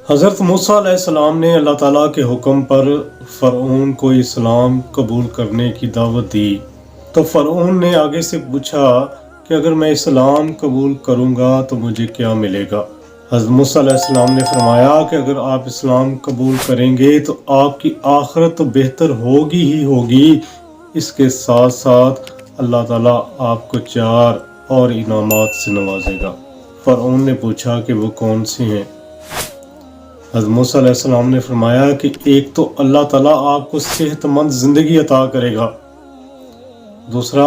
हज़रत मूसा अलैहिस्सलाम ने अल्लाह ताला के हुक्म पर फ़रऔन को इस्लाम कबूल करने की दावत दी। तो फ़रऔन ने आगे से पूछा कि अगर मैं इस्लाम कबूल करूँगा तो मुझे क्या मिलेगा। हज़रत मूसा अलैहिस्सलाम ने फरमाया कि अगर आप इस्लाम कबूल करेंगे तो आपकी आखिरत तो बेहतर होगी ही होगी, इसके साथ साथ अल्लाह ताला आपको 4 और इनामात से नवाजेगा। फ़रऔन ने पूछा कि वो कौन से हैं। हज़रत मूसा अलैहिस्सलाम ने फरमाया कि एक तो अल्लाह ताला आपको सेहतमंद ज़िंदगी अता करेगा, दूसरा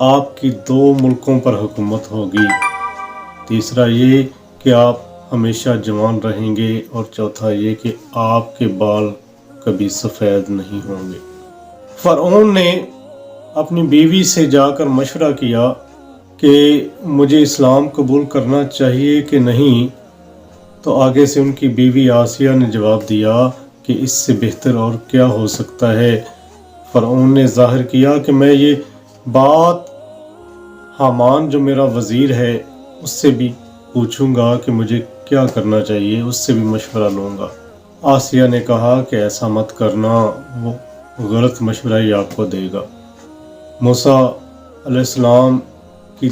आपकी 2 मुल्कों पर हुकूमत होगी, तीसरा ये कि आप हमेशा जवान रहेंगे और चौथा ये कि आपके बाल कभी सफ़ेद नहीं होंगे। फ़रऔन ने अपनी बीवी से जाकर मशवरा किया कि मुझे इस्लाम कबूल करना चाहिए कि नहीं। तो आगे से उनकी बीवी आसिया ने जवाब दिया कि इससे बेहतर और क्या हो सकता है। फ़रऔन ने ज़ाहिर किया कि मैं ये बात हामान जो मेरा वज़ीर है उससे भी पूछूंगा कि मुझे क्या करना चाहिए, उससे भी मशवरा लूँगा। आसिया ने कहा कि ऐसा मत करना, वो गलत मशवरा ही आपको देगा। मूसा अलैहिस्सलाम की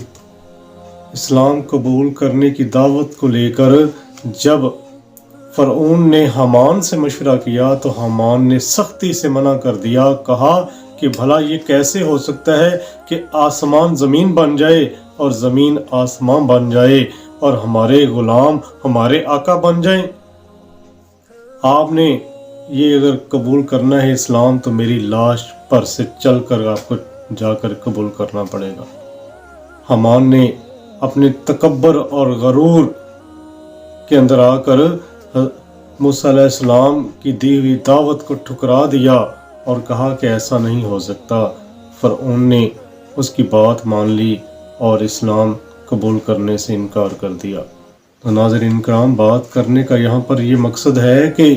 इस्लाम कबूल करने की दावत को लेकर जब फ़रऔन ने हामान से मशवरा किया तो हामान ने सख्ती से मना कर दिया। कहा कि भला ये कैसे हो सकता है कि आसमान ज़मीन बन जाए और ज़मीन आसमान बन जाए और हमारे ग़ुलाम हमारे आका बन जाएं। आपने ये अगर कबूल करना है इस्लाम तो मेरी लाश पर से चल कर आपको जाकर कबूल करना पड़ेगा। हामान ने अपने तकब्बर और गरूर के अंदर आकर मूसा अलैहिस्सलाम की दी हुई दावत को ठुकरा दिया और कहा कि ऐसा नहीं हो सकता। फ़रऔन ने उसकी बात मान ली और इस्लाम कबूल करने से इनकार कर दिया। तो नाज़रीन किराम, बात करने का यहाँ पर ये मकसद है कि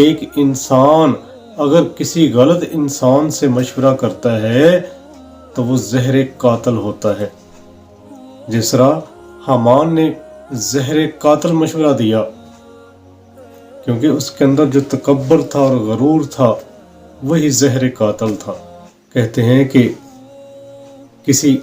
एक इंसान अगर किसी गलत इंसान से मशवरा करता है तो वो ज़हर कातिल होता है। जिस तरह हामान ने ज़हर कातिल मशवरा दिया, क्योंकि उसके अंदर जो तकब्बर था और गरूर था वही ज़हर कातिल था। कहते हैं कि किसी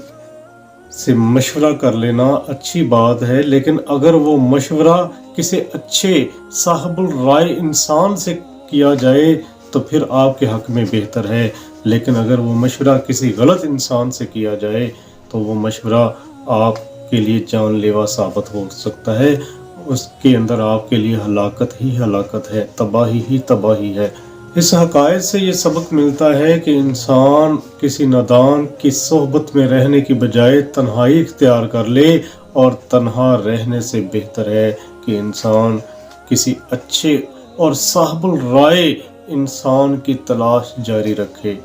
से मशवरा कर लेना अच्छी बात है, लेकिन अगर वो मशवरा किसी अच्छे साहिबुल राय इंसान से किया जाए तो फिर आपके हक़ में बेहतर है। लेकिन अगर वो मशवरा किसी गलत इंसान से किया जाए तो वो मशवरा आपके लिए जानलेवा साबित हो सकता है। उसके अंदर आपके लिए हलाकत ही हलाकत है, तबाही ही तबाही है। इस हक़ाइक़ से ये सबक मिलता है कि इंसान किसी नादान की सोहबत में रहने की बजाय तन्हाई इख्तियार कर ले और तन्हा रहने से बेहतर है कि इंसान किसी अच्छे और साहिबुल राय इंसान की तलाश जारी रखे।